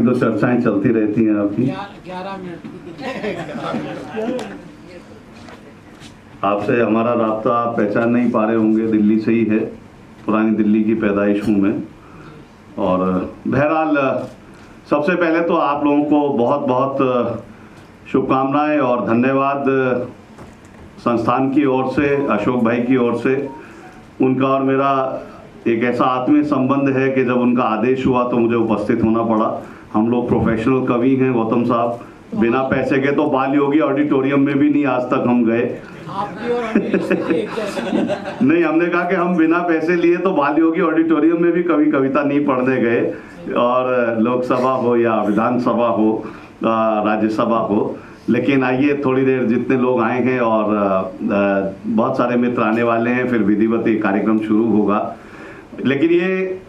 तो चर्चाएं चलती रहती हैं आपकी। 11 मिनट आपसे हमारा राब्ता आप पहचान नहीं पा रहे होंगे, दिल्ली से ही है, पुरानी दिल्ली की पैदाइश हूँ मैं। और बहरहाल सबसे पहले तो आप लोगों को बहुत बहुत शुभकामनाएं और धन्यवाद संस्थान की ओर से, अशोक भाई की ओर से। उनका और मेरा एक ऐसा आत्मीय संबंध है कि जब उनका आदेश हुआ तो मुझे उपस्थित होना पड़ा। हम लोग प्रोफेशनल कवि हैं गौतम साहब, बिना पैसे के तो बाल योगी ऑडिटोरियम में भी नहीं आज तक हम गए। नहीं, हमने कहा कि हम बिना पैसे लिए तो बाल योगी ऑडिटोरियम में भी कभी कविता नहीं पढ़ने गए, और लोकसभा हो या विधानसभा हो, राज्यसभा हो। लेकिन आइए, थोड़ी देर जितने लोग आए हैं और बहुत सारे मित्र आने वाले हैं, फिर विधिवत ये कार्यक्रम शुरू होगा। लेकिन ये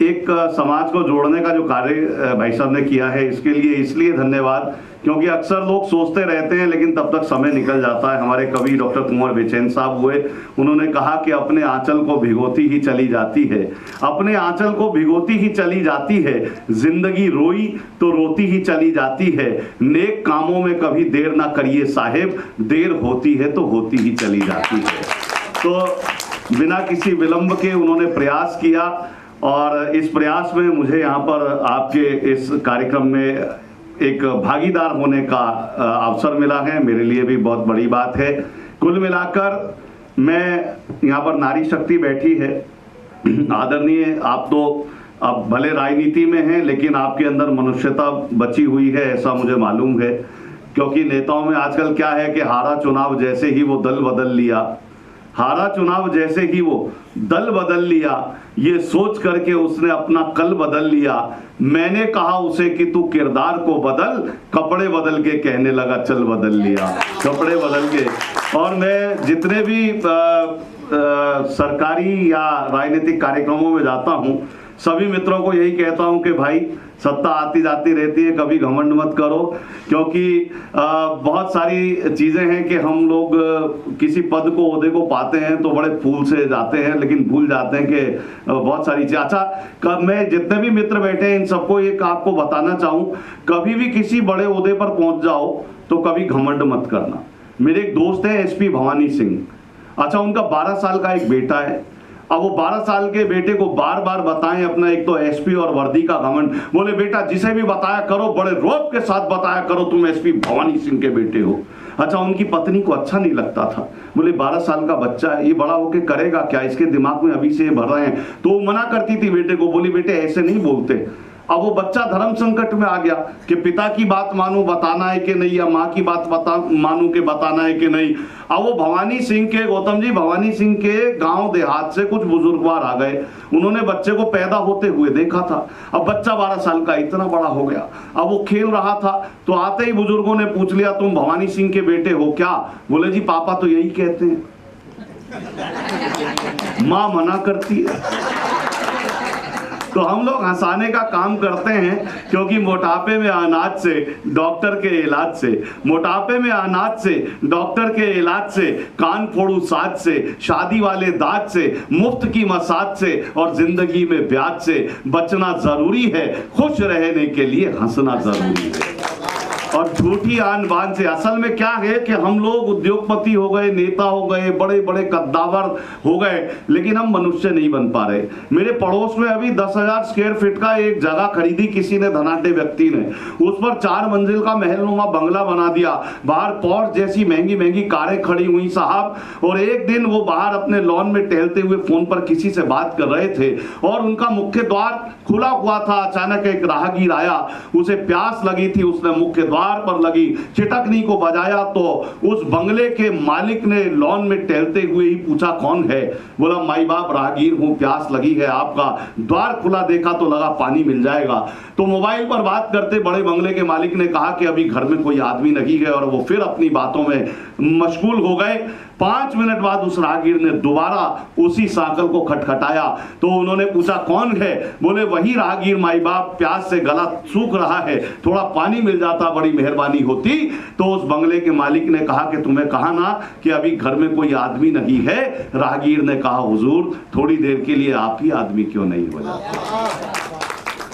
एक समाज को जोड़ने का जो कार्य भाई साहब ने किया है, इसके लिए इसलिए धन्यवाद क्योंकि अक्सर लोग सोचते रहते हैं लेकिन तब तक समय निकल जाता है। हमारे कवि डॉक्टर कुंवर बेचैन साहब हुए, उन्होंने कहा कि अपने आंचल को भिगोती ही चली जाती है, अपने आंचल को भिगोती ही चली जाती है, जिंदगी रोई तो रोती ही चली जाती है, नेक कामों में कभी देर ना करिए साहेब, देर होती है तो होती ही चली जाती है। तो बिना किसी विलंब के उन्होंने प्रयास किया, और इस प्रयास में मुझे यहाँ पर आपके इस कार्यक्रम में एक भागीदार होने का अवसर मिला है, मेरे लिए भी बहुत बड़ी बात है। कुल मिलाकर मैं यहाँ पर नारी शक्ति बैठी है, आदरणीय, आप तो अब भले राजनीति में हैं लेकिन आपके अंदर मनुष्यता बची हुई है, ऐसा मुझे मालूम है। क्योंकि नेताओं में आजकल क्या है कि हारा चुनाव जैसे ही वो दल बदल लिया, हारा चुनाव जैसे ही वो दल बदल लिया, ये सोच करके उसने अपना कल बदल लिया। मैंने कहा उसे कि तू किरदार को बदल, कपड़े बदल के कहने लगा चल बदल लिया, कपड़े बदल के। और मैं जितने भी सरकारी या राजनीतिक कार्यक्रमों में जाता हूँ, सभी मित्रों को यही कहता हूं कि भाई सत्ता आती जाती रहती है, कभी घमंड मत करो। क्योंकि बहुत सारी चीजें हैं कि हम लोग किसी पद को, ओहदे को पाते हैं तो बड़े फूल से जाते हैं, लेकिन भूल जाते हैं कि बहुत सारी चीजें। अच्छा, मैं जितने भी मित्र बैठे हैं इन सबको एक आपको बताना चाहूं, कभी भी किसी बड़े ओहदे पर पहुंच जाओ तो कभी घमंड मत करना। मेरे एक दोस्त है SP भवानी सिंह, अच्छा, उनका 12 साल का एक बेटा है। अब वो 12 साल के बेटे को बार बार बताएं अपना एक तो SP और वर्दी का घमंड, बोले बेटा जिसे भी बताया करो बड़े रौब के साथ बताया करो तुम SP भवानी सिंह के बेटे हो। अच्छा, उनकी पत्नी को अच्छा नहीं लगता था, बोले 12 साल का बच्चा है, ये बड़ा होके करेगा क्या, इसके दिमाग में अभी से भर रहे हैं। तो वो मना करती थी बेटे को, बोली बेटे ऐसे नहीं बोलते। अब वो बच्चा धर्म संकट में आ गया कि पिता की बात मानू बताना है कि नहीं, या माँ की बात मानू के बताना है कि नहीं। अब वो भवानी सिंह के, गौतम जी, भवानी सिंह के गांव देहात से कुछ बुजुर्गवार आ गए, उन्होंने बच्चे को पैदा होते हुए देखा था। अब बच्चा 12 साल का इतना बड़ा हो गया, अब वो खेल रहा था तो आते ही बुजुर्गों ने पूछ लिया तुम भवानी सिंह के बेटे हो क्या? बोले जी पापा तो यही कहते हैं, माँ मना करती है। तो हम लोग हंसाने का काम करते हैं, क्योंकि मोटापे में अनाज से डॉक्टर के इलाज से, मोटापे में अनाज से डॉक्टर के इलाज से, कान फोड़ू साज से, शादी वाले दाज से, मुफ्त की मसाज से और जिंदगी में ब्याज से बचना जरूरी है, खुश रहने के लिए हंसना जरूरी है। और झूठी आन बान से असल में क्या है कि हम लोग उद्योगपति हो गए, नेता हो गए, बड़े बड़े कद्दावर हो गए, लेकिन हम मनुष्य नहीं बन पा रहे। मेरे पड़ोस में अभी 10,000 स्क्वायर फीट का एक जगह खरीदी किसी ने, धनाढ्य व्यक्ति ने, उस पर 4 मंजिल का महलनुमा बंगला बना दिया, बाहर पॉर्श जैसी महंगी महंगी कारें खड़ी हुई साहब। और एक दिन वो बाहर अपने लॉन में टहलते हुए फोन पर किसी से बात कर रहे थे और उनका मुख्य द्वार खुला हुआ था। अचानक एक राहगीर आया, उसे प्यास लगी थी, उसने मुख्य द्वार पर लगी चिटकनी को बजाया तो उस बंगले के मालिक ने लॉन में टहलते हुए ही पूछा कौन है? बोला माई बाप राहगीर हूं, प्यास लगी है, आपका द्वार खुला देखा तो लगा पानी मिल जाएगा। तो मोबाइल पर बात करते बड़े बंगले के मालिक ने कहा कि अभी घर में कोई आदमी नहीं है, और वो फिर अपनी बातों में मशगूल हो गए। 5 मिनट बाद उस राहगीर ने दोबारा उसी साकल को खटखटाया तो उन्होंने पूछा कौन है? बोले वही राहगीर माई बाप, प्यास से गला सूख रहा है, थोड़ा पानी मिल जाता बड़ी मेहरबानी होती। तो उस बंगले के मालिक ने कहा कि तुम्हें कहा ना कि अभी घर में कोई आदमी नहीं है। राहगीर ने कहा हुजूर थोड़ी देर के लिए आप ही आदमी क्यों नहीं हो जाते?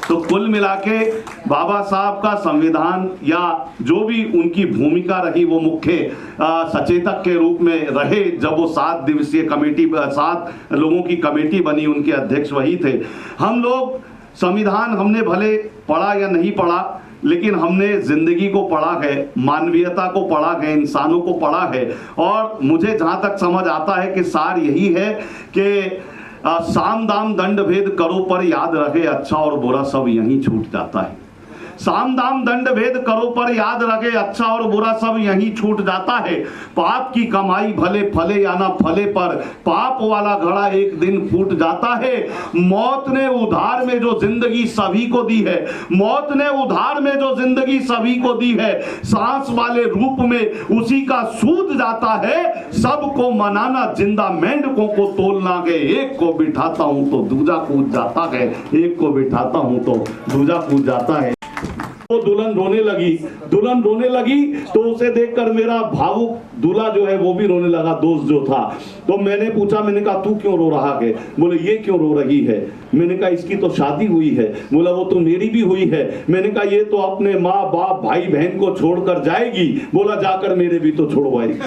तो कुल मिला के बाबा साहब का संविधान या जो भी उनकी भूमिका रही, वो मुख्य सचेतक के रूप में रहे। जब वो 7 दिवसीय कमेटी, 7 लोगों की कमेटी बनी, उनके अध्यक्ष वही थे। हम लोग संविधान हमने भले पढ़ा या नहीं पढ़ा, लेकिन हमने जिंदगी को पढ़ा है, मानवीयता को पढ़ा है, इंसानों को पढ़ा है। और मुझे जहां तक समझ आता है कि सार यही है कि साम दाम दंड भेद करो पर याद रहे, अच्छा और बुरा सब यहीं छूट जाता है। साम दाम दंड भेद करो पर याद रखे, अच्छा और बुरा सब यहीं छूट जाता है। पाप की कमाई भले फले या ना फले, पर पाप वाला घड़ा एक दिन फूट जाता है। मौत ने उधार में जो जिंदगी सभी को दी है, मौत ने उधार में जो जिंदगी सभी को दी है, सांस वाले रूप में उसी का सूद जाता है। सबको मनाना जिंदा मेंढकों को तोलना है, एक को बिठाता हूं तो दूजा कूद जाता है, एक को बिठाता हूं तो दूजा कूद जाता है। वो दुल्हन रोने लगी तो उसे देखकर मेरा भावुक दूल्हा जो है वो भी रोने लगा, दोस्त जो था। तो मैंने पूछा, मैंने कहा तू क्यों रो रहा है? बोले ये क्यों रो रही है? मैंने कहा इसकी तो शादी हुई है। बोला वो तो मेरी भी हुई है। मैंने कहा ये तो अपने माँ बाप भाई बहन को छोड़कर जाएगी। बोला जाकर मेरे भी तो छोड़वाएगी।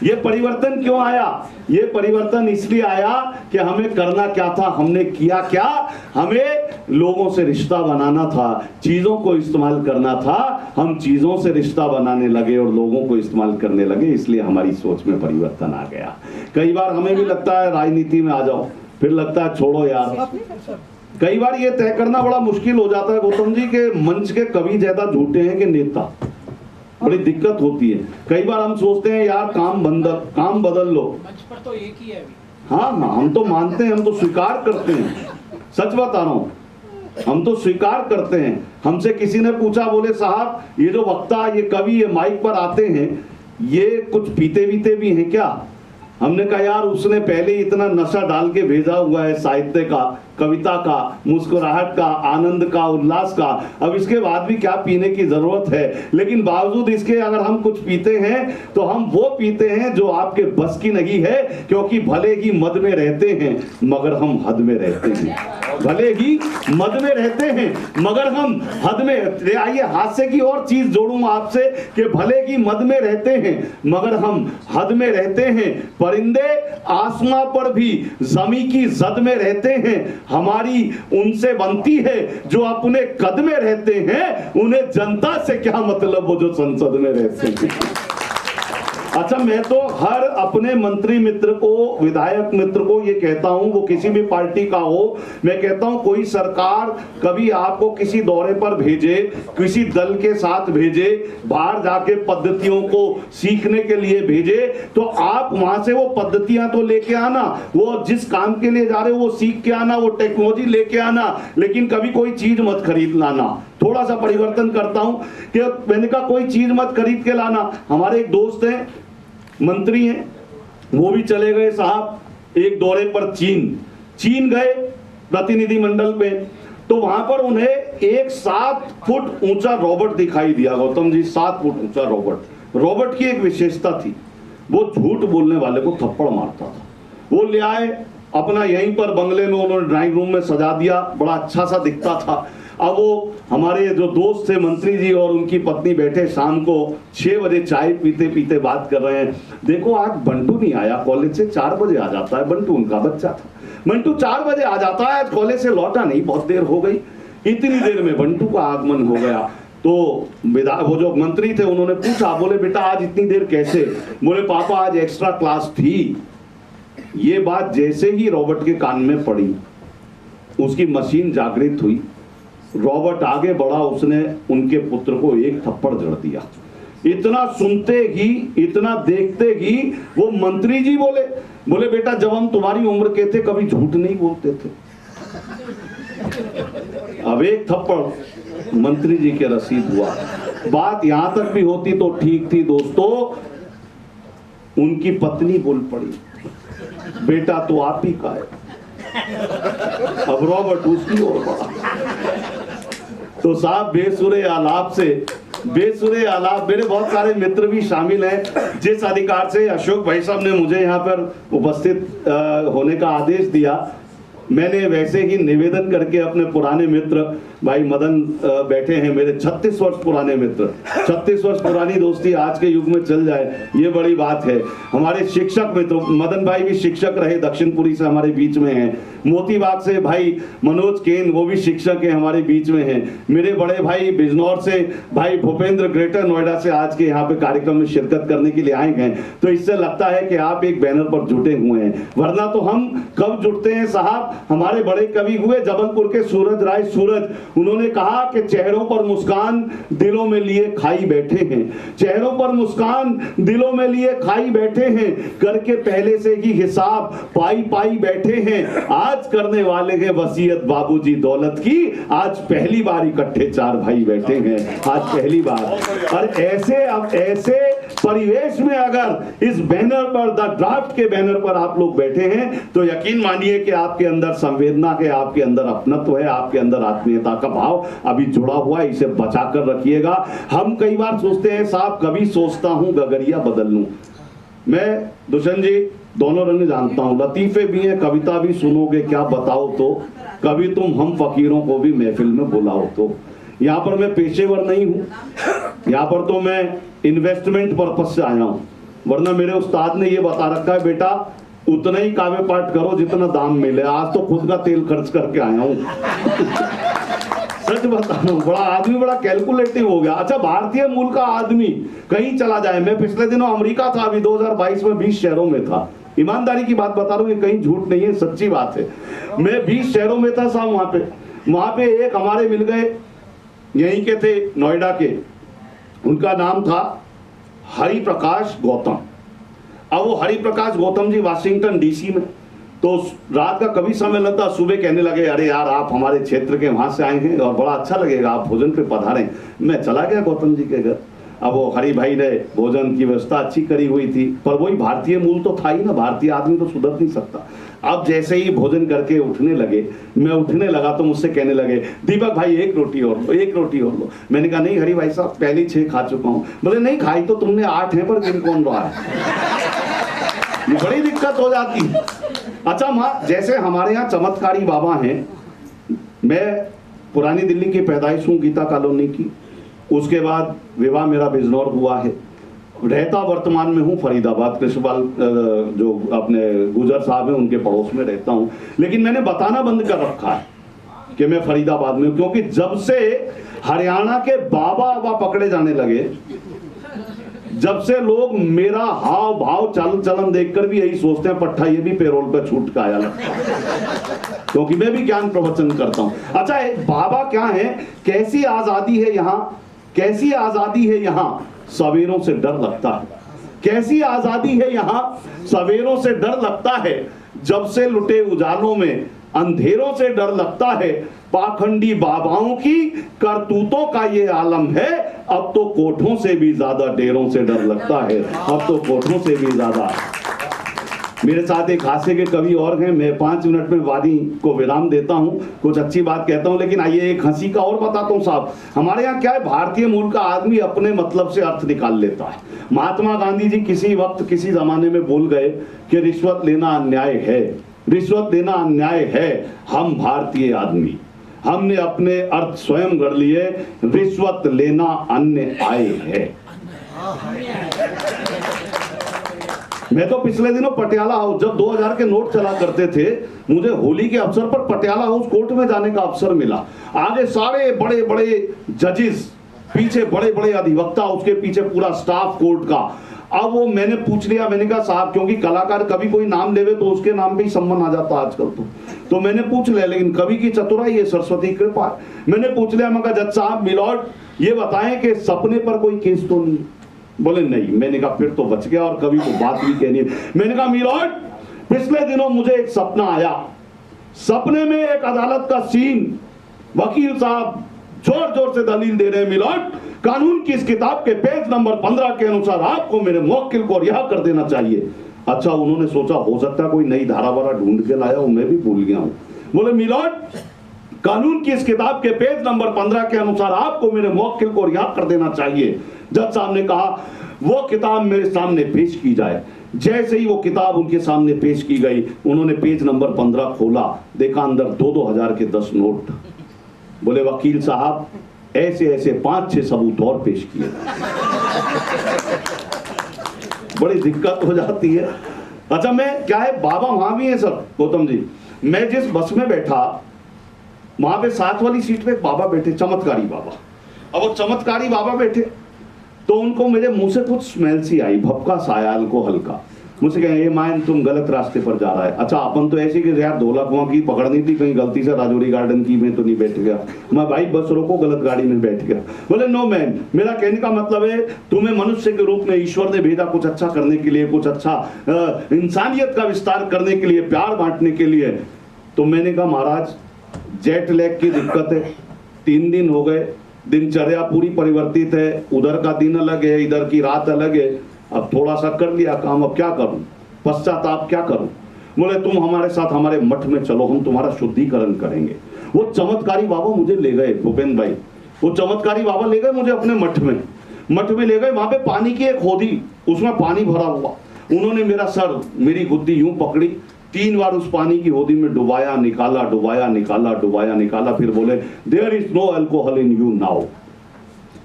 ये परिवर्तन क्यों आया? ये परिवर्तन इसलिए आया कि हमें करना क्या था, हमने किया क्या? हमें लोगों से रिश्ता बनाना था, चीजों को इस्तेमाल करना था। हम चीजों से रिश्ता बनाने लगे और लोगों को इस्तेमाल करने लगे, इसलिए हमारी सोच में परिवर्तन आ गया। कई बार हमें भी लगता है राजनीति में आ जाओ, फिर लगता है छोड़ो यार। कई बार ये तय करना बड़ा मुश्किल हो जाता है गौतम जी के मंच के कवि ज्यादा झूठे हैं कि नेता, बड़ी दिक्कत होती है। कई बार हम सोचते हैं यार काम बदल लो। मंच पर तो एक ही है अभी। हाँ, हम तो मानते हैं, हम तो स्वीकार करते हैं, सच बता रहा हूँ, हम तो स्वीकार करते हैं। हमसे किसी ने पूछा, बोले साहब ये जो वक्ता, ये कवि, ये माइक पर आते हैं, ये कुछ पीते वीते भी हैं क्या? हमने कहा यार उसने पहले इतना नशा डाल के भेजा हुआ है, साहित्य का, कविता का, मुस्कुराहट का, आनंद का, उल्लास का, अब इसके बाद भी क्या पीने की जरूरत है? लेकिन बावजूद इसके अगर हम कुछ पीते हैं तो हम वो पीते हैं जो आपके बस की नहीं है, क्योंकि भले ही मद में रहते हैं मगर हम हद में रहते हैं। भले ही मद में रहते हैं मगर हम हद में। आइए हास्य की और चीज जोड़ूं आपसे कि भले ही मद में रहते हैं मगर हम हद में रहते हैं। परिंदे आसमां पर भी जमी की जद में रहते हैं, हमारी उनसे बनती है जो अपने कद में रहते हैं। उन्हें जनता से क्या मतलब, वो जो संसद में रहते हैं। अच्छा, मैं तो हर अपने मंत्री मित्र को, विधायक मित्र को ये कहता हूं, वो किसी भी पार्टी का हो, मैं कहता हूं कोई सरकार कभी आपको किसी दौरे पर भेजे, किसी दल के साथ भेजे, बाहर जाके पद्धतियों को सीखने के लिए भेजे, तो आप वहां से वो पद्धतियां तो लेके आना, वो जिस काम के लिए जा रहे हो वो सीख के आना, वो टेक्नोलॉजी लेके आना, लेकिन कभी कोई चीज मत खरीद लाना। थोड़ा सा परिवर्तन करता हूं कि मैंने कहा कोई चीज मत खरीद के लाना। हमारे एक दोस्त हैं, मंत्री हैं, वो भी चले गए साहब एक दौरे पर चीन गए प्रतिनिधि मंडल में, तो वहां पर उन्हें एक 7 फुट ऊंचा रोबोट दिखाई दिया। गौतम जी, 7 फुट ऊंचा रोबोट। रोबोट की एक विशेषता थी, वो झूठ बोलने वाले को थप्पड़ मारता था। वो ले आए अपना, यहीं पर बंगले में उन्होंने ड्राइंग रूम में सजा दिया, बड़ा अच्छा सा दिखता था। अब वो हमारे जो दोस्त थे मंत्री जी और उनकी पत्नी बैठे शाम को 6 बजे चाय पीते पीते बात कर रहे हैं, देखो आज बंटू नहीं आया कॉलेज से, 4 बजे आ जाता है, बंटू उनका बच्चा था, बंटू 4 बजे आ जाता है, आज कॉलेज से लौटा नहीं, बहुत देर हो गई। इतनी देर में बंटू का आगमन हो गया। तो वो जो मंत्री थे उन्होंने पूछा, बोले बेटा आज इतनी देर कैसे? बोले पापा आज एक्स्ट्रा क्लास थी। ये बात जैसे ही रॉबर्ट के कान में पड़ी, उसकी मशीन जागृत हुई, रॉबर्ट आगे बढ़ा, उसने उनके पुत्र को एक थप्पड़ जड़ दिया। इतना सुनते ही, इतना देखते ही वो मंत्री जी बोले बेटा जब हम तुम्हारी उम्र के थे कभी झूठ नहीं बोलते थे। अब एक थप्पड़ मंत्री जी के रसीद हुआ। बात यहां तक भी होती तो ठीक थी दोस्तों, उनकी पत्नी बोल पड़ी, बेटा तो आप ही का है। अब रॉबर्ट उसकी ओर बढ़ा। तो साहब बेसुरे आलाप, मेरे बहुत सारे मित्र भी शामिल हैं। जिस अधिकार से अशोक भाई साहब ने मुझे यहाँ पर उपस्थित होने का आदेश दिया, मैंने वैसे ही निवेदन करके अपने पुराने मित्र भाई मदन बैठे हैं, मेरे 36 वर्ष पुराने मित्र, 36 वर्ष पुरानी दोस्ती आज के युग में चल जाए ये बड़ी बात है। हमारे शिक्षक मित्र, मदन भाई भी शिक्षक रहे, दक्षिणपुरी से हमारे बीच में हैं। मोतीबाग से भाई मनोज केन, वो भी शिक्षक हैं, हमारे बीच में हैं। मेरे बड़े भाई बिजनौर से भाई भूपेंद्र ग्रेटर नोएडा से आज के यहाँ पे कार्यक्रम में शिरकत करने के लिए आए हैं। तो इससे लगता है कि आप एक बैनर पर जुटे हुए हैं, वरना तो हम कब जुटते हैं साहब। हमारे बड़े कवि हुए जबलपुर के सूरज राय सूरज, उन्होंने कहा कि चेहरों पर मुस्कान दिलों में लिए खाई बैठे हैं, चेहरों पर मुस्कान दिलों में लिए खाई बैठे हैं, करके पहले से ही हिसाब पाई पाई बैठे हैं। आज करने वाले हैं वसीयत बाबूजी दौलत की, आज पहली बार इकट्ठे 4 भाई बैठे हैं, आज पहली बार। और ऐसे परिवेश में अगर इस बैनर पर, द ड्राफ्ट के बैनर पर आप लोग बैठे हैं, तो यकीन मानिए कि आपके अंदर संवेदना है, आपके अंदर अपनत्व है, आपके अंदर आत्मीयता का भाव अभी जुड़ा हुआ है, इसे बचाकर रखिएगा। हम कई बार सोचते हैं साहब, कभी सोचता हूं गगरिया बदल लूं। मैं दुष्यंत जी दोनों रंग जानता हूं, लतीफे भी हैं, कविता भी सुनोगे क्या बताओ तो, कभी तुम हम फकीरों को भी महफिल में बुलाओ तो। यहाँ पर मैं पेशेवर नहीं हूँ, यहाँ पर तो मैं इन्वेस्टमेंट पर्पस से आया हूँ, वरना मेरे उस्ताद ने ये बता रखा है बेटा उतना ही काव्य पाठ करो जितना दाम मिले। आज तो खुद का तेल खर्च करके आया हूँ सच बता रहा हूँ, बड़ा आदमी बड़ा कैलकुलेटिव हो गया। अच्छा, भारतीय मूल का आदमी कहीं चला जाए, मैं पिछले दिनों अमेरिका था, अभी 2022 में 20 शहरों में था, ईमानदारी की बात बता रहा हूँ, ये कहीं झूठ नहीं है, सच्ची बात है। मैं 20 शहरों में था साहब, वहां पे एक हमारे मिल गए, यहीं के थे, नोएडा के, उनका नाम था हरि प्रकाश गौतम। अब वो हरि प्रकाश गौतम जी वाशिंगटन डीसी में, तो रात का कवि सम्मेलन था, सुबह कहने लगे अरे यार आप हमारे क्षेत्र के वहां से आए हैं और बड़ा अच्छा लगेगा आप भोजन पे पधारें। मैं चला गया गौतम जी के घर। अब वो हरि भाई ने भोजन की व्यवस्था अच्छी करी हुई थी, पर वही भारतीय मूल तो था ही ना, भारतीय आदमी तो सुधर नहीं सकता। अब जैसे ही भोजन करके उठने लगे, मैं उठने लगा तो मुझसे कहने लगे दीपक भाई एक रोटी और लो, एक रोटी और लो। मैंने कहा नहीं हरि भाई साहब पहली 6 खा चुका हूँ। बोले नहीं खाई तो तुमने 8 है, पर गिन कौन रहा है। ये बड़ी दिक्कत हो जाती है। अच्छा माँ, जैसे हमारे यहाँ चमत्कारी बाबा हैं, मैं पुरानी दिल्ली की पैदाइश हूँ, गीता कॉलोनी की, उसके बाद विवाह मेरा बिजनौर हुआ है, रहता वर्तमान में हूँ फरीदाबाद, कृष्णपाल जो अपने गुजर साहब हैं उनके पड़ोस में रहता हूँ। लेकिन मैंने बताना बंद कर रखा है कि मैं फरीदाबाद में हूँ, क्योंकि जब से हरियाणा के बाबा पकड़े जाने लगे, जब से लोग मेरा हाव भाव चाल चलन देखकर भी यही सोचते हैं पट्टा ये भी पेरोल पर छूट का आया, क्योंकि मैं भी ज्ञान प्रवचन करता हूं। अच्छा, बाबा क्या है, कैसी आजादी है यहाँ, कैसी आजादी है यहाँ, सवेरों से डर लगता है। कैसी आजादी है यहाँ, सवेरों से डर लगता है, जब से लुटे उजालों में अंधेरों से डर लगता है। पाखंडी बाबाओं की करतूतों का ये आलम है, अब तो कोठों से भी ज्यादा डेरों से डर लगता है, अब तो कोठों से भी ज्यादा। मेरे साथ एक हास्य के कवि और हैं, मैं 5 मिनट में वादी को विराम देता हूं, कुछ अच्छी बात कहता हूं, लेकिन आइए एक हंसी का और बताता हूं साहब। हमारे यहाँ क्या है, भारतीय मूल का आदमी अपने मतलब से अर्थ निकाल लेता है। महात्मा गांधी जी किसी वक्त किसी जमाने में बोल गए कि रिश्वत लेना अन्याय है, रिश्वत देना अन्याय है। हम भारतीय आदमी, हमने अपने अर्थ स्वयं गढ़ लिए, रिश्वत लेना अन्याय है। मैं तो पिछले दिनों पटियाला हाउस, जब 2000 के नोट चला करते थे, मुझे होली के अवसर पर पटियाला हाउस कोर्ट में जाने का अवसर मिला। आगे सारे बड़े बड़े जजेस, पीछे बड़े बड़े अधिवक्ता, उसके पीछे पूरा स्टाफ कोर्ट का। अब वो मैंने पूछ लिया, मैंने कहा साहब, क्योंकि कलाकार कभी कोई नाम लेवे तो उसके नाम पे ही सम्मान आ जाता आजकल, तो मैंने पूछ लिया, लेकिन कवि की चतुराई है, सरस्वती कृपा है। मैंने पूछ लिया, मैं कहा जज साहब मिलॉर्ड ये बताएं कि सपने पर कोई केस तो नहीं? बोले नहीं। मैंने कहा फिर तो बच गया, और कवि को बात भी कहनी है। मैंने कहा मिलॉर्ड, पिछले दिनों मुझे एक सपना आया, सपने में एक अदालत का सीन, वकील साहब जोर जोर से दलील दे रहे हैं, मिलॉर्ड कानून की इस किताब के पेज नंबर 15 के अनुसार आपको मेरे मुवक्किल को रिहा कर देना चाहिए। अच्छा, उन्होंने सोचा हो सकता है कोई नई धारा वारा ढूंढ के लाया हो, मैं भी भूल गया हूं। बोले मिलॉर्ड, कानून की इस किताब के पेज नंबर 15 के अनुसार आपको मेरे मुवक्किल को रिहा कर देना चाहिए। जज साहब ने कहा वो किताब मेरे सामने पेश की जाए। जैसे ही वो किताब उनके सामने पेश की गई, उन्होंने पेज नंबर 15 खोला, देखा अंदर 2-2 हजार के 10 नोट। बोले वकील साहब ऐसे ऐसे 5-6 सबूत और पेश किए। बड़ी दिक्कत हो जाती है। अच्छा, मैं क्या है, बाबा वहां भी है सर गौतम जी, मैं जिस बस में बैठा वहां पे 7 वाली सीट पे एक बाबा बैठे, चमत्कारी बाबा। अब वो चमत्कारी बाबा बैठे तो उनको मेरे मुंह से कुछ स्मेल सी आई, भपका सा आया, अल्कोहल का। मुझसे कहे ये मायन तुम गलत रास्ते पर जा रहा है। अच्छा, अपन तो ऐसी कि यार 2 लाख वहां की पकड़नी थी, कहीं गलती से राजौरी गार्डन की में तो नहीं बैठ गया मैं, भाई बस रोको, गलत गाड़ी में बैठ गया। बोले नो मैन, मेरा कहने का मतलब है तुम्हें मनुष्य के रूप में ईश्वर ने भेजा कुछ अच्छा करने के लिए, कुछ अच्छा इंसानियत का विस्तार करने के लिए, प्यार बांटने के लिए। तो मैंने कहा महाराज जेट लैग की दिक्कत है, 3 दिन हो गए, दिनचर्या पूरी परिवर्तित है, उधर का दिन अलग है, इधर की रात अलग है, अब थोड़ा सा कर लिया काम, अब क्या करूं, पश्चाताप क्या करूं। बोले तुम हमारे साथ हमारे मठ में चलो, हम तुम्हारा शुद्धिकरण करेंगे। वो चमत्कारी बाबा मुझे ले गए, भूपेंद्र भाई, वो चमत्कारी बाबा ले गए मुझे अपने मठ में ले गए। वहां पे पानी की एक होदी, उसमें पानी भरा हुआ, उन्होंने मेरा सर, मेरी गुद्दी यूं पकड़ी, 3 बार उस पानी की होदी में डुबाया निकाला, डुबाया निकाला, डुबाया निकाला, फिर बोले there is no alcohol in you now,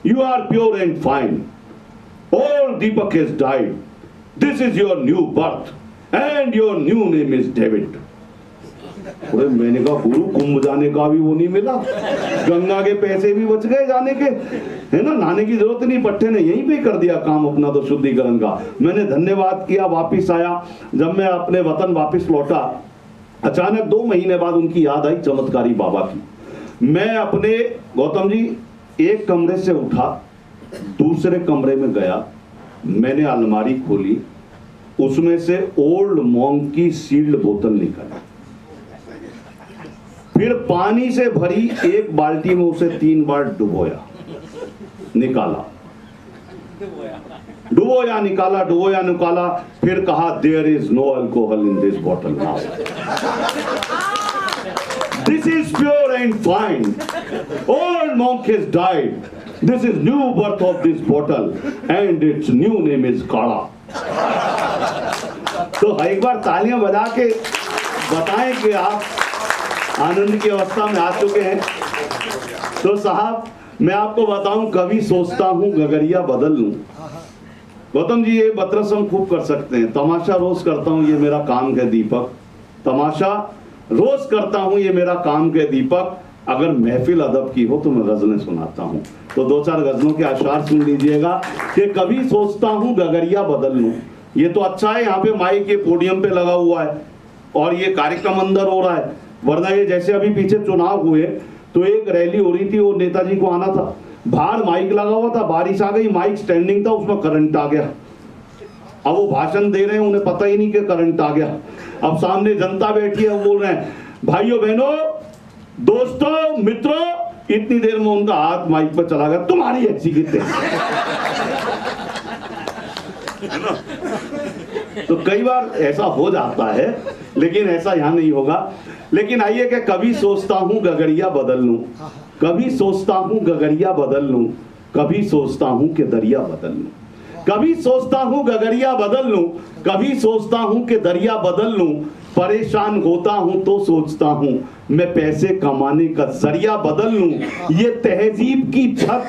you are pure and fine, all Deepak has died, this is your new birth and your new name is David. अरे मैंने कहा गुरु कुंभ जाने का भी वो नहीं मिला, गंगा के पैसे भी बच गए जाने के, है ना, नहाने की जरूरत नहीं, पट्टे ने यहीं पे कर दिया काम अपना तो शुद्धिकरण का। मैंने धन्यवाद किया, वापिस आया। जब मैं अपने वतन वापिस लौटा, अचानक 2 महीने बाद उनकी याद आई चमत्कारी बाबा की। मैं अपने गौतम जी एक कमरे से उठा, दूसरे कमरे में गया, मैंने अलमारी खोली, उसमें से ओल्ड मॉन्क की सील्ड बोतल निकाली, फिर पानी से भरी एक बाल्टी में उसे 3 बार डुबोया निकाला, डुबोया निकाला, डुबोया निकाला, फिर कहा there is no alcohol in this bottle now, this is pure and fine, Old Monk has died, this is new birth of this bottle and its new name is kadha. तो एक बार तालियां बजा के बताएं कि आप आनंद की अवस्था में आ चुके हैं। तो साहब मैं आपको बताऊं, कभी सोचता हूं गगरिया बदल लूं। गौतम जी ये बतरस हम खूब कर सकते हैं, तमाशा रोज करता हूं ये मेरा काम है दीपक, तमाशा रोज करता हूं ये मेरा काम है दीपक, अगर महफिल अदब की हो तो मैं गजलें सुनाता हूं। तो 2-4 गजलों के अशार सुन लीजिएगा कि कभी सोचता हूं गगरिया बदल लूं। ये तो अच्छा है यहाँ पे माइक के पोडियम पे लगा हुआ है और ये कार्यक्रम अंदर हो रहा है, वरना ये जैसे अभी पीछे चुनाव हुए तो एक रैली हो रही थी, वो नेताजी को आना था, बाहर माइक लगा हुआ था, बारिश आ गई, माइक स्टैंडिंग था, उसमें करंट आ गया। अब वो भाषण दे रहे हैं, उन्हें पता ही नहीं कि करंट आ गया। अब सामने जनता बैठी है, वो बोल रहे हैं भाइयों बहनों दोस्तों मित्रों, इतनी देर में उनका हाथ माइक पर चला गया, तुम्हारी ऐसी कितने। तो कई बार ऐसा हो जाता है, लेकिन ऐसा यहां नहीं होगा। लेकिन आइए कि कभी सोचता हूं गगरिया बदल लूं, कभी सोचता हूं गगरिया बदल लूं, कभी सोचता हूं कि दरिया बदल लूं, कभी सोचता हूं गगरिया बदल लूं, कभी सोचता हूं कि दरिया बदल लूं, परेशान होता हूं तो सोचता हूं मैं पैसे कमाने का जरिया बदल लूं। ये तहजीब की छत,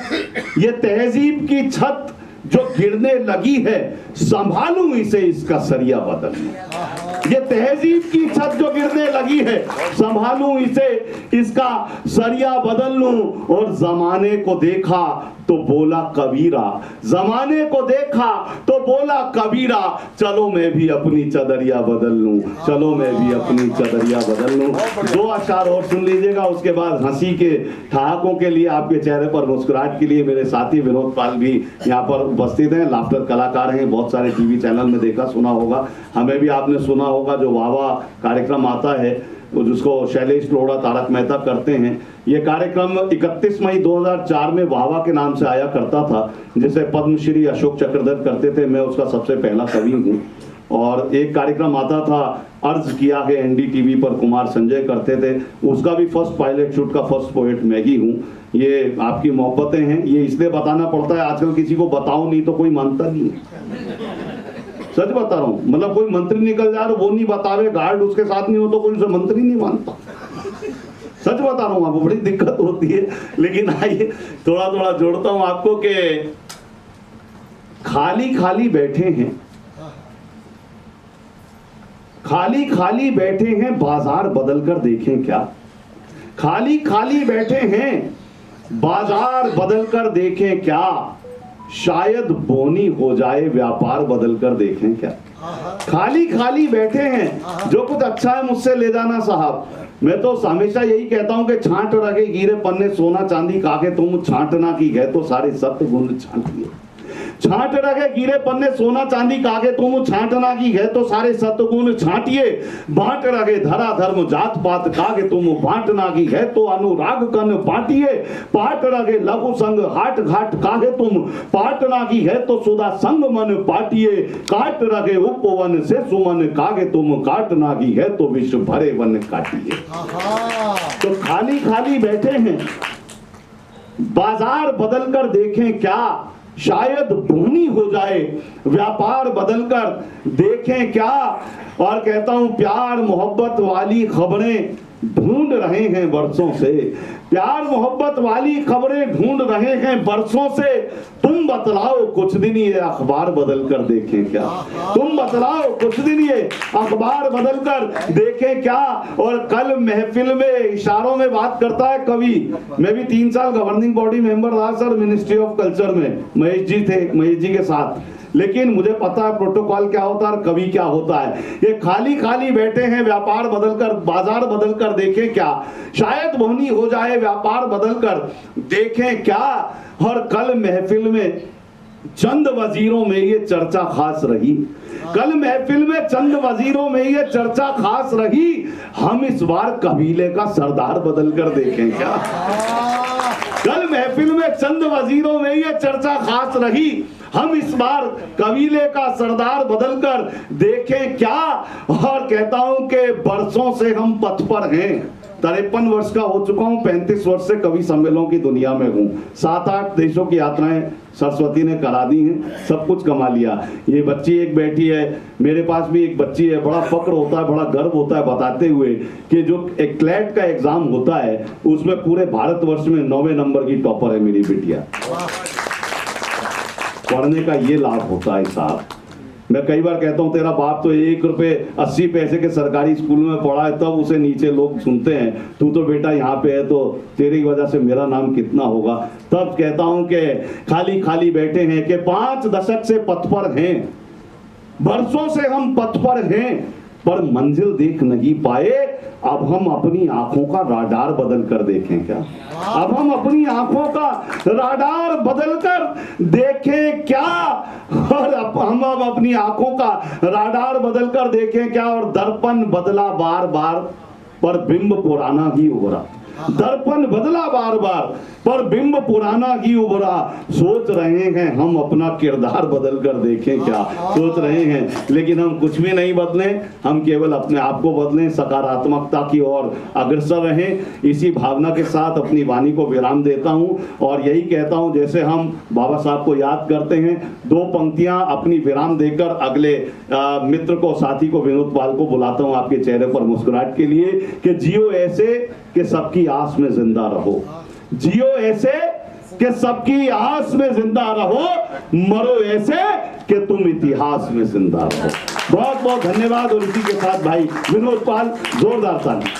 ये तहजीब की छत जो गिरने लगी है, संभालूं इसे इसका सरिया बदल लूं। ये तहजीब की छत जो गिरने लगी है, संभालूं इसे इसका सरिया बदल लूं। और जमाने को देखा तो बोला कबीरा, जमाने को देखा तो बोला कबीरा, चलो मैं भी अपनी चदरिया बदल लूं, चलो मैं भी अपनी चदरिया बदल लूं। 2 अशार और सुन लीजिएगा, उसके बाद हंसी के ठहाकों के लिए, आपके चेहरे पर मुस्कुराहट के लिए मेरे साथी विनोद पाल भी यहाँ पर उपस्थित हैं, लाफ्टर कलाकार हैं, बहुत सारे टीवी चैनल में देखा सुना होगा, हमें भी आपने सुना होगा, जो वाह वाह कार्यक्रम आता है जिसको शैलेश लोढ़ा तारक मेहता करते हैं। ये कार्यक्रम 31 मई 2004 में वाहवा के नाम से आया करता था, जिसे पद्मश्री अशोक चक्रधर करते थे, मैं उसका सबसे पहला कवि हूँ। और एक कार्यक्रम आता था अर्ज किया है एनडीटीवी पर, कुमार संजय करते थे, उसका भी फर्स्ट पायलट शूट का फर्स्ट पोएट मैं ही हूँ। ये आपकी मोहब्बतें हैं, ये इसलिए बताना पड़ता है, आजकल किसी को बताओ नहीं तो कोई मानता नहीं है। सच बता रहा हूं, मतलब कोई मंत्री निकल जाए तो वो नहीं बतावे, गार्ड उसके साथ नहीं हो तो कोई उसे मंत्री नहीं मानता। सच बता रहा हूं आपको, बड़ी दिक्कत होती है। लेकिन आइए थोड़ा थोड़ा जोड़ता हूं आपको कि खाली खाली बैठे हैं, खाली खाली बैठे हैं, बाजार बदल कर देखें क्या। खाली खाली बैठे हैं, बाजार बदल कर देखें क्या, शायद बोनी हो जाए व्यापार बदल कर देखें क्या। खाली खाली बैठे हैं, जो कुछ अच्छा है मुझसे ले जाना साहब। मैं तो हमेशा यही कहता हूं कि छांट रखे गिरे पन्ने सोना चांदी काके तुम छांटना की गए तो सारे सत्य गुण छांटिए। छांट रखे गिरे पन्ने सोना चांदी कागे तुम छांटना की है तो सारे सतगुण छांटिए। बांट रखे धरा धर्म जात पात कागे तुम बांटना की है तो अनुराग कन बांटिए। पाट रखे लघु संग हाट घाट कागे तुम पाटना की है तो सुधा संग मन पाटिए। काट रखे उपवन से सुमन कागे तुम काटना की है तो विश्व भरे वन काटिए। तो खाली खाली बैठे हैं, बाजार बदल कर देखें क्या, शायद बोनी हो जाए व्यापार बदलकर देखें क्या। और कहता हूं प्यार मोहब्बत वाली खबरें ढूंढ रहे हैं बरसों से, प्यार मोहब्बत वाली खबरें ढूंढ रहे हैं बरसों से। तुम बतलाओ कुछ दिन ये अखबार बदल कर देखें क्या, तुम बतलाओ कुछ दिन ये अखबार बदल कर देखें क्या। और कल महफिल में इशारों में बात करता है कवि। मैं भी 3 साल गवर्निंग बॉडी मेंबर रहा सर मिनिस्ट्री ऑफ कल्चर में, महेश जी थे, महेश जी के साथ। लेकिन मुझे पता है प्रोटोकॉल क्या होता है और कवि क्या होता है। ये खाली खाली बैठे हैं, व्यापार बदलकर बाजार बदलकर देखें क्या, शायद बोनी हो जाए व्यापार बदलकर देखें क्या। और कल महफिल में चंद वजीरों में ये चर्चा खास रही, कल महफिल में चंद वजीरों में ये चर्चा खास रही, हम इस बार कबीले का सरदार बदलकर देखें क्या। कल महफिल में चंद वजीरों में ये चर्चा खास रही, हम इस बार कबीले का सरदार बदलकर देखें क्या। और कहता हूं कि बरसों से हम पथ पर हैं, 53 वर्ष का हो चुका हूं, 35 वर्ष से कवि सम्मेलनों की दुनिया में हूं, 7-8 देशों की यात्राएं सरस्वती ने करा दी हैं, सब कुछ कमा लिया। ये बच्ची एक बैठी है, मेरे पास भी एक बच्ची है, बड़ा फक्र होता है, बड़ा गर्व होता है बताते हुए कि जो एक क्लैट का एग्जाम होता है उसमें पूरे भारतवर्ष में 9वें नंबर की टॉपर है मेरी बिटिया। पढ़ने का ये लाभ होता है साहब। मैं कई बार कहता हूं तेरा बाप तो 1 रुपए 80 पैसे के सरकारी स्कूल में पढ़ा है, तब उसे नीचे लोग सुनते हैं, तू तो बेटा यहाँ पे है तो तेरी वजह से मेरा नाम कितना होगा। तब कहता हूं कि खाली खाली बैठे हैं कि 5 दशक से पथ पर हैं, बरसों से हम पथ पर हैं, पर मंजिल देख नहीं पाए। अब हम अपनी आंखों का राडार बदल कर देखें क्या, अब हम अपनी आंखों का राडार बदल कर देखें क्या। और हम अब अपनी आंखों का राडार बदल कर देखें क्या। और दर्पण बदला बार बार पर बिंब पुराना ही उभरा, दर्पण बदला बार बार पर बिंब पुराना ही उभरा। सोच रहे हैं हम अपना किरदार बदल कर देखें क्या, सोच रहे हैं, लेकिन हम कुछ भी नहीं बदले, हम केवल अपने आप को बदलें, सकारात्मकता की ओर अग्रसर रहें। इसी भावना के साथ अपनी वाणी को विराम देता हूं और यही कहता हूं जैसे हम बाबा साहब को याद करते हैं, 2 पंक्तियां अपनी विराम देकर अगले मित्र को, साथी को, विनोद पाल को बुलाता हूं आपके चेहरे पर मुस्कुराहट के लिए कि जियो ऐसे कि सबकी आस में जिंदा रहो, जियो ऐसे कि सबकी आस में जिंदा रहो, मरो ऐसे कि तुम इतिहास में जिंदा रहो। बहुत बहुत धन्यवाद। और इसी के साथ भाई विनोद पाल, जोरदार ताली।